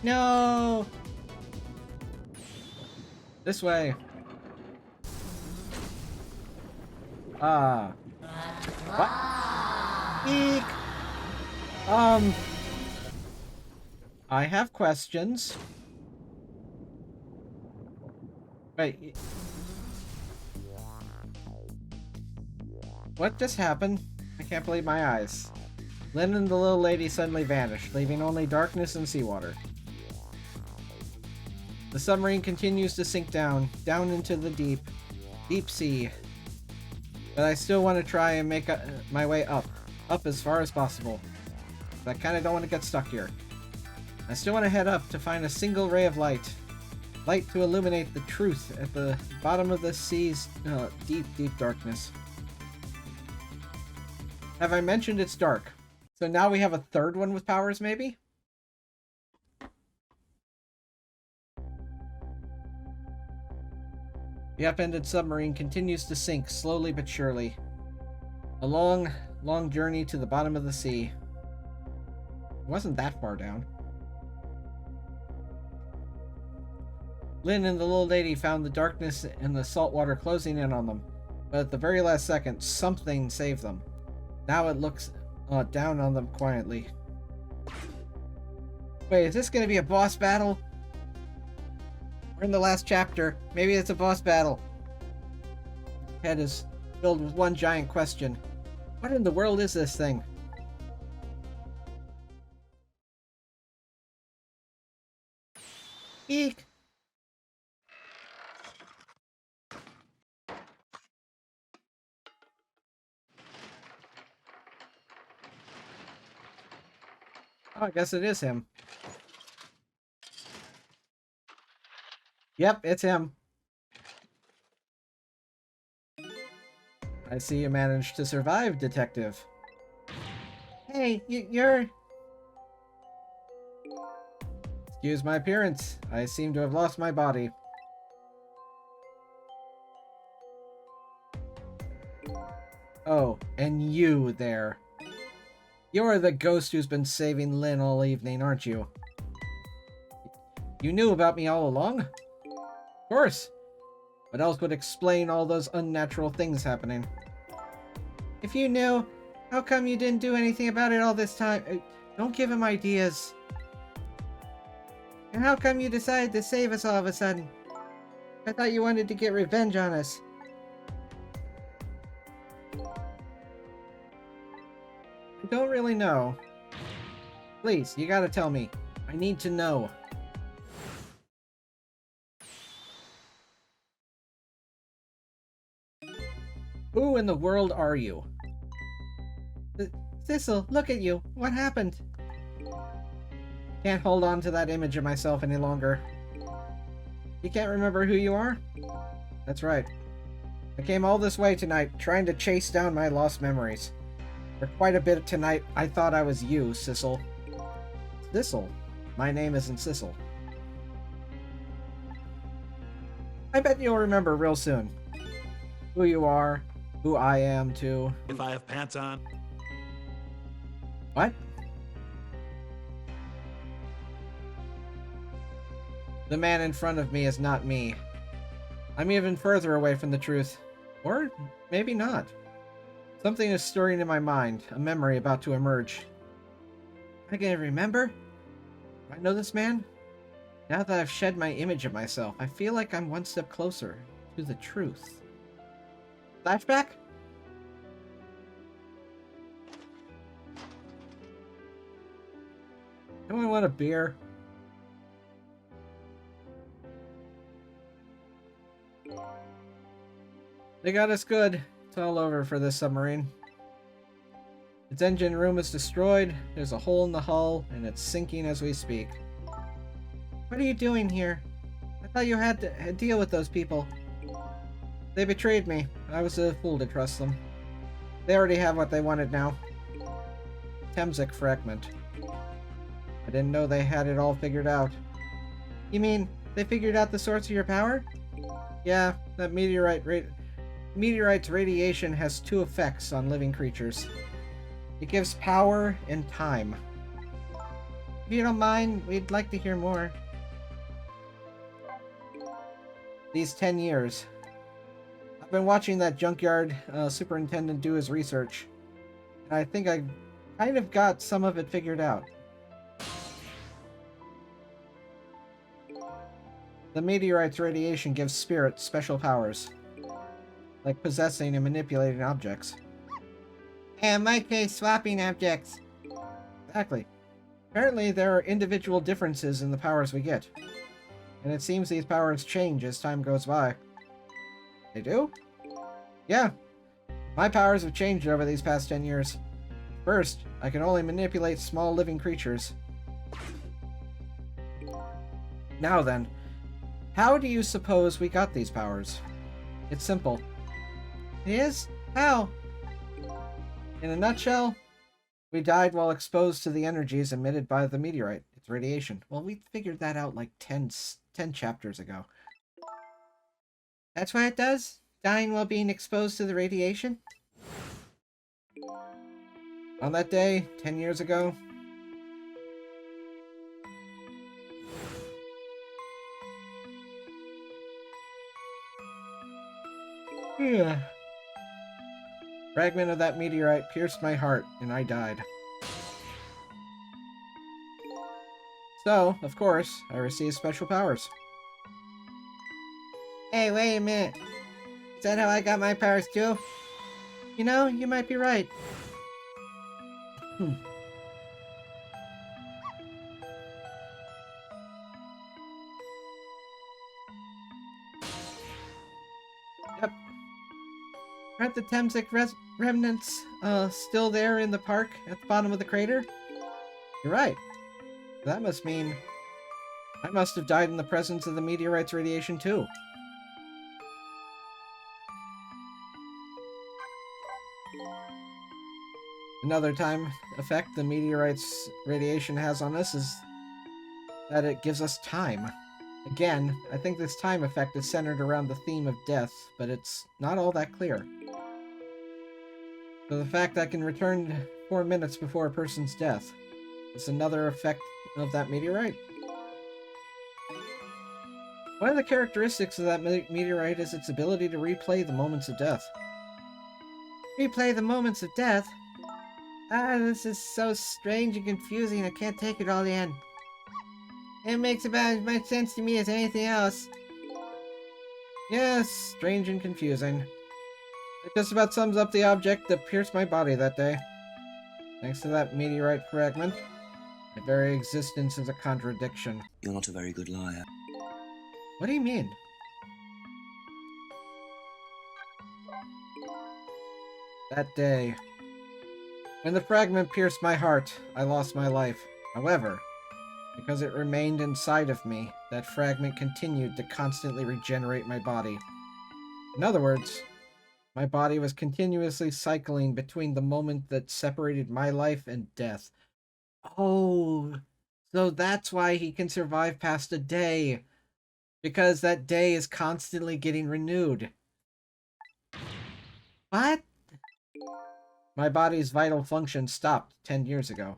No! This way. What? Eek! I have questions. Wait. What just happened? I can't believe my eyes. Lynn and the little lady suddenly vanished, leaving only darkness and seawater. The submarine continues to sink down into the deep sea. But I still want to try and make my way up as far as possible. But I kind of don't want to get stuck here. I still want to head up to find a single ray of light to illuminate the truth at the bottom of the sea's deep darkness. Have I mentioned it's dark? So now we have a third one with powers, maybe? The upended submarine continues to sink slowly but surely. A long journey to the bottom of the sea. It wasn't that far down. Lynn and the little lady found the darkness and the salt water closing in on them, but at the very last second, something saved them. Now it looks down on them quietly. Wait, is this going to be a boss battle? We're in the last chapter. Maybe it's a boss battle. Head is filled with one giant question. What in the world is this thing? Eek! Oh, I guess it is him. Yep, it's him. I see you managed to survive, Detective. Hey, you're... Excuse my appearance. I seem to have lost my body. Oh, and you there. You're the ghost who's been saving Lynn all evening, aren't you? You knew about me all along? Of course. What else would explain all those unnatural things happening? If you knew, how come you didn't do anything about it all this time? Don't give him ideas. And how come you decided to save us all of a sudden? I thought you wanted to get revenge on us. I don't really know. Please, you gotta tell me. I need to know. Who in the world are you? Sissel, look at you. What happened? Can't hold on to that image of myself any longer. You can't remember who you are? That's right. I came all this way tonight, trying to chase down my lost memories. For quite a bit tonight, I thought I was you, Sissel. Sissel? My name isn't Sissel. I bet you'll remember real soon. Who you are, who I am, too. If I have pants on. What? The man in front of me is not me. I'm even further away from the truth. Or maybe not. Something is stirring in my mind, a memory about to emerge. Am I gonna remember? Do I know this man? Now that I've shed my image of myself, I feel like I'm one step closer to the truth. Flashback? Anyone want a beer? They got us good. It's all over for this submarine. Its engine room is destroyed, there's a hole in the hull, and it's sinking as we speak. What are you doing here? I thought you had to deal with those people. They betrayed me. I was a fool to trust them. They already have what they wanted now. Temsic fragment. I didn't know they had it all figured out. You mean, they figured out the source of your power? Yeah, that meteorite's radiation has two effects on living creatures. It gives power and time. If you don't mind, we'd like to hear more. These 10 years. I've been watching that junkyard superintendent do his research, and I think I kind of got some of it figured out. The meteorite's radiation gives spirits special powers, like possessing and manipulating objects. And in my case, swapping objects. Exactly. Apparently, there are individual differences in the powers we get, and it seems these powers change as time goes by. They do? Yeah. My powers have changed over these past 10 years. First, I can only manipulate small living creatures. Now then, how do you suppose we got these powers? It's simple. It is? How? In a nutshell, we died while exposed to the energies emitted by the meteorite. It's radiation. Well, we figured that out like 10 chapters ago. That's what it does? Dying while being exposed to the radiation? On that day, 10 years ago, fragment of that meteorite pierced my heart, and I died. So, of course, I received special powers. Hey, wait a minute. Is that how I got my powers too? You know, you might be right. Yep. Aren't the Temsic remnants still there in the park at the bottom of the crater? You're right. That must mean I must have died in the presence of the meteorite's radiation too. Another time effect the meteorite's radiation has on us is that it gives us time. Again, I think this time effect is centered around the theme of death, but it's not all that clear. So the fact I can return 4 minutes before a person's death is another effect of that meteorite. One of the characteristics of that meteorite is its ability to replay the moments of death. Replay the moments of death? Ah, this is so strange and confusing, I can't take it all in. It makes about as much sense to me as anything else. Yes, strange and confusing. It just about sums up the object that pierced my body that day. Thanks to that meteorite fragment, my very existence is a contradiction. You're not a very good liar. What do you mean? That day, when the fragment pierced my heart, I lost my life. However, because it remained inside of me, that fragment continued to constantly regenerate my body. In other words, my body was continuously cycling between the moment that separated my life and death. Oh, so that's why he can survive past a day. Because that day is constantly getting renewed. What? My body's vital function stopped 10 years ago,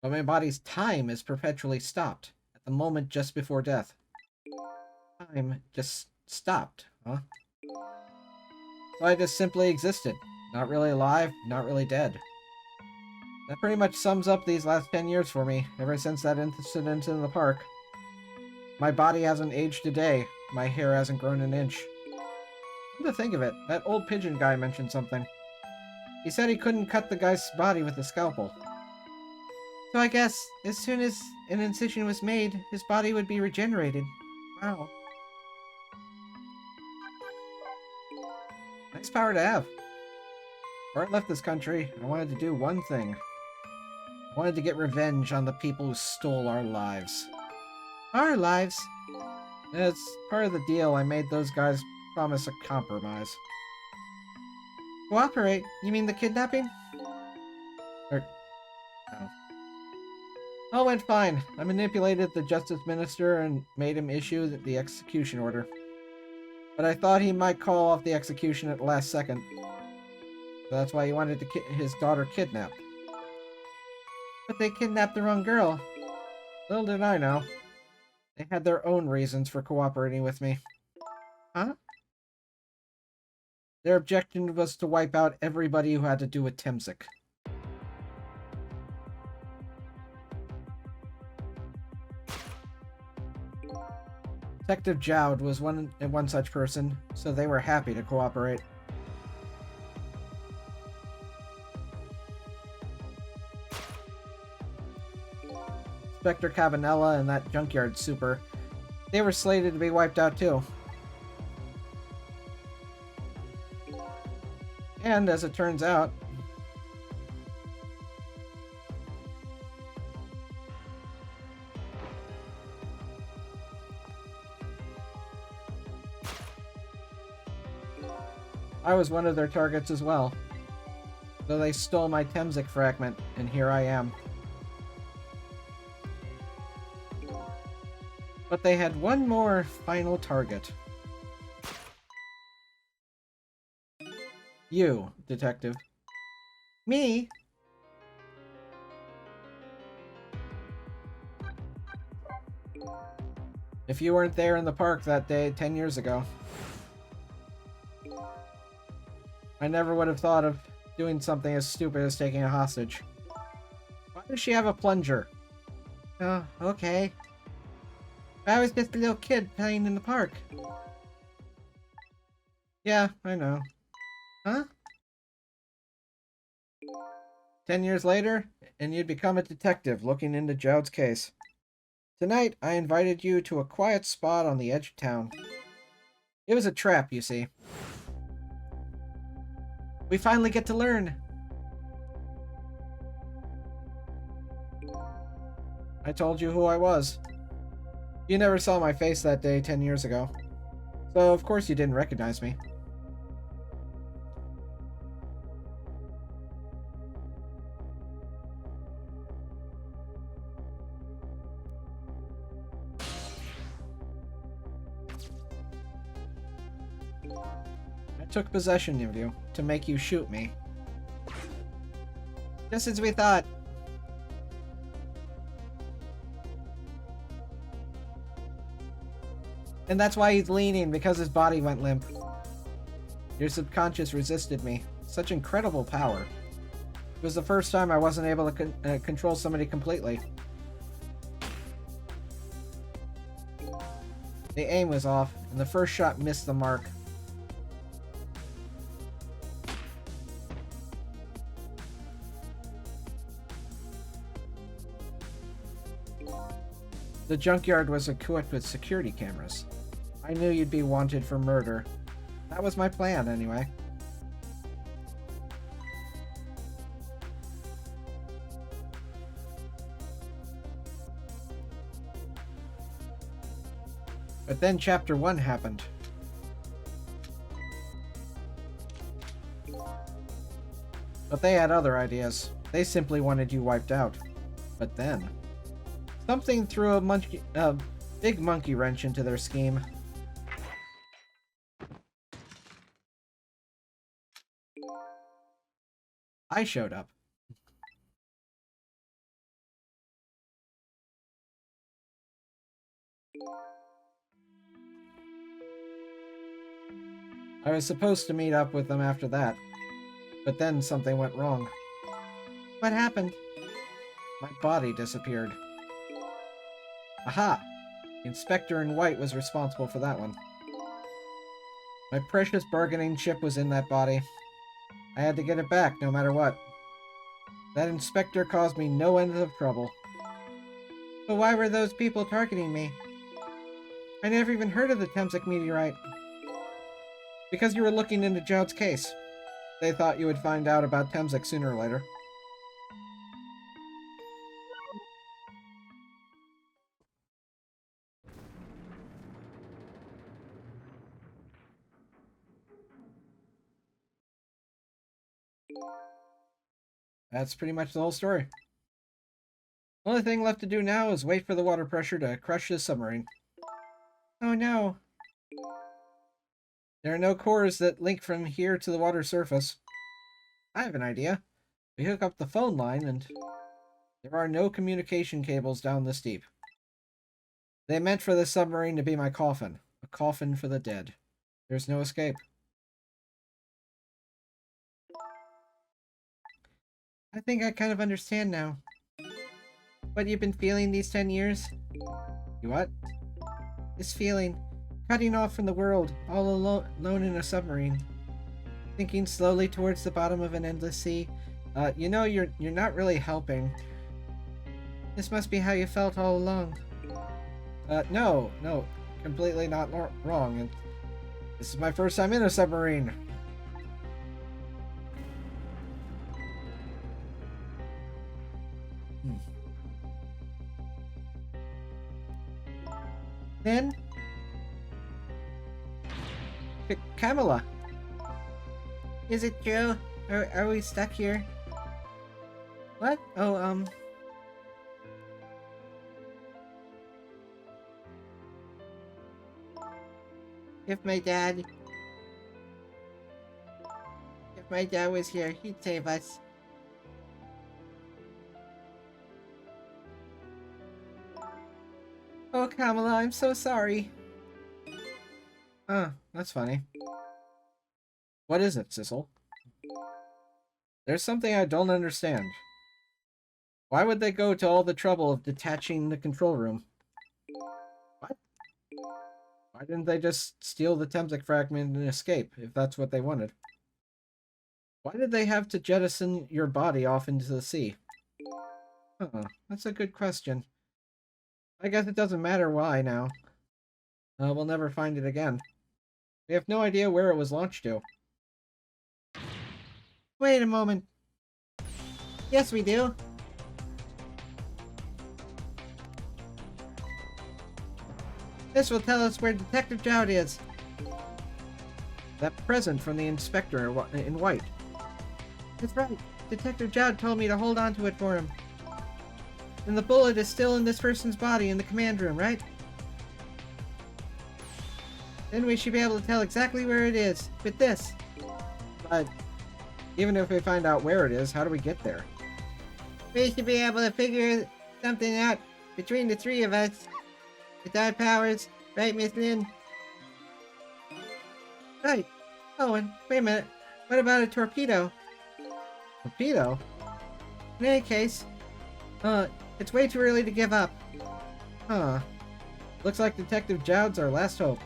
but my body's time is perpetually stopped at the moment just before death. Time just stopped, huh? So I just simply existed. Not really alive, not really dead. That pretty much sums up these last 10 years for me, ever since that incident in the park. My body hasn't aged a day. My hair hasn't grown an inch. Come to think of it, that old pigeon guy mentioned something. He said he couldn't cut the guy's body with a scalpel. So I guess, as soon as an incision was made, his body would be regenerated. Wow. Nice power to have. Before I left this country, I wanted to do one thing. I wanted to get revenge on the people who stole our lives. Our lives? As part of the deal, I made those guys promise a compromise. Cooperate? You mean the kidnapping? Or... no. All went fine. I manipulated the Justice Minister and made him issue the execution order. But I thought he might call off the execution at the last second. So that's why he wanted to his daughter kidnapped. But they kidnapped the wrong girl. Little did I know. They had their own reasons for cooperating with me. Huh? Their objection was to wipe out everybody who had to do with Temzik. Detective Jowd was one such person, so they were happy to cooperate. Inspector Cabanella and that junkyard super, they were slated to be wiped out too. And as it turns out, I was one of their targets as well. So they stole my Temzik fragment, and here I am. But they had one more final target. You, detective. Me? If you weren't there in the park that day 10 years ago, I never would have thought of doing something as stupid as taking a hostage. Why does she have a plunger? Oh, okay. I was just a little kid playing in the park. Yeah, I know. Huh? 10 years later, and you'd become a detective looking into Jowd's case. Tonight, I invited you to a quiet spot on the edge of town. It was a trap, you see. We finally get to learn. I told you who I was. You never saw my face that day 10 years ago. So, of course you didn't recognize me. I took possession of you to make you shoot me. Just as we thought. And that's why he's leaning, because his body went limp. Your subconscious resisted me. Such incredible power. It was the first time I wasn't able to control somebody completely. The aim was off, and the first shot missed the mark. The junkyard was equipped with security cameras. I knew you'd be wanted for murder. That was my plan, anyway. But then Chapter 1 happened. But they had other ideas. They simply wanted you wiped out. But then, something threw a big monkey wrench into their scheme. I showed up. I was supposed to meet up with them after that, but then something went wrong. What happened? My body disappeared. Aha! The inspector in white was responsible for that one. My precious bargaining chip was in that body. I had to get it back no matter what. That inspector caused me no end of trouble. But why were those people targeting me? I never even heard of the Temzik meteorite. Because you were looking into Jowd's case. They thought you would find out about Temzik sooner or later. That's pretty much the whole story. Only thing left to do now is wait for the water pressure to crush this submarine. Oh no. There are no cores that link from here to the water surface. I have an idea. We hook up the phone line and there are no communication cables down this deep. They meant for this submarine to be my coffin. A coffin for the dead. There's no escape. I think I kind of understand now. What you've been feeling these 10 years? You what? This feeling. Cutting off from the world, all alone in a submarine. Thinking slowly towards the bottom of an endless sea. You know, you're not really helping. This must be how you felt all along. No. Completely not wrong. And this is my first time in a submarine. Then? Kamala. Is it true? Are we stuck here? What? Oh, If my dad was here, he'd save us. Oh, Kamala, I'm so sorry. That's funny. What is it, Sissel? There's something I don't understand. Why would they go to all the trouble of detaching the control room? What? Why didn't they just steal the Temtic fragment and escape, if that's what they wanted? Why did they have to jettison your body off into the sea? That's a good question. I guess it doesn't matter why now. We'll never find it again. We have no idea where it was launched to. Wait a moment. Yes, we do. This will tell us where Detective Jowd is. That present from the inspector in white. That's right. Detective Jowd told me to hold on to it for him. And the bullet is still in this person's body in the command room, right? Then we should be able to tell exactly where it is with this. But even if we find out where it is, how do we get there? We should be able to figure something out between the three of us. With our powers, right, Miss Lynn? Right. Oh, and wait a minute. What about a torpedo? Torpedo? In any case, it's way too early to give up. Looks like Detective Jowd's our last hope.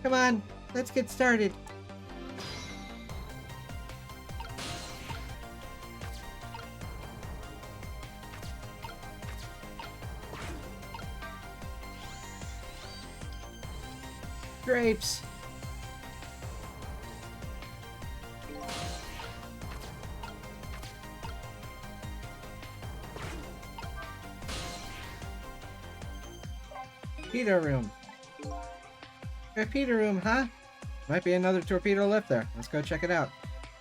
Come on, let's get started. Grapes. Torpedo room. Torpedo room, huh? Might be another torpedo left there. Let's go check it out.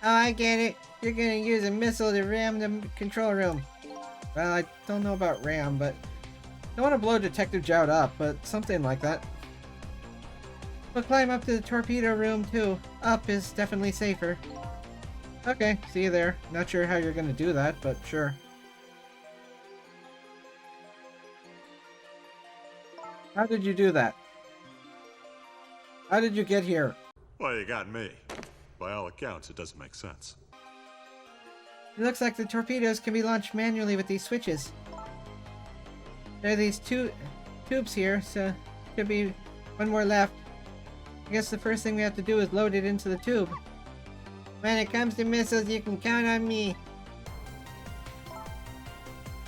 Oh, I get it. You're gonna use a missile to ram the control room. Well, I don't know about ram, but I don't want to blow Detective Jowd up, but something like that. We'll climb up to the torpedo room too. Up is definitely safer. Okay, see you there. Not sure how you're gonna do that, but sure. How did you do that? How did you get here? Well, you got me. By all accounts, it doesn't make sense. It looks like the torpedoes can be launched manually with these switches. There are these two tubes here, so should be one more left. I guess the first thing we have to do is load it into the tube. When it comes to missiles, you can count on me.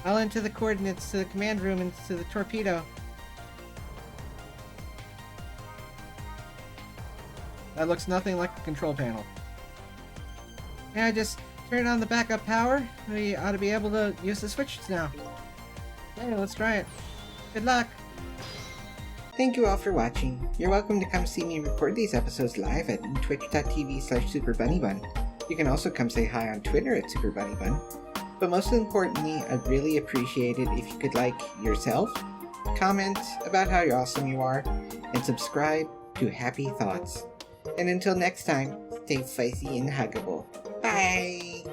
I'll enter the coordinates to the command room and to the torpedo. That looks nothing like a control panel. Yeah, just turn on the backup power. We ought to be able to use the switches now. Okay, let's try it. Good luck! Thank you all for watching. You're welcome to come see me record these episodes live at twitch.tv/SuperBunnyBun. You can also come say hi on Twitter at SuperBunnyBun. But most importantly, I'd really appreciate it if you could like yourself, comment about how awesome you are, and subscribe to Happy Thoughts. And until next time, stay spicy and huggable. Bye!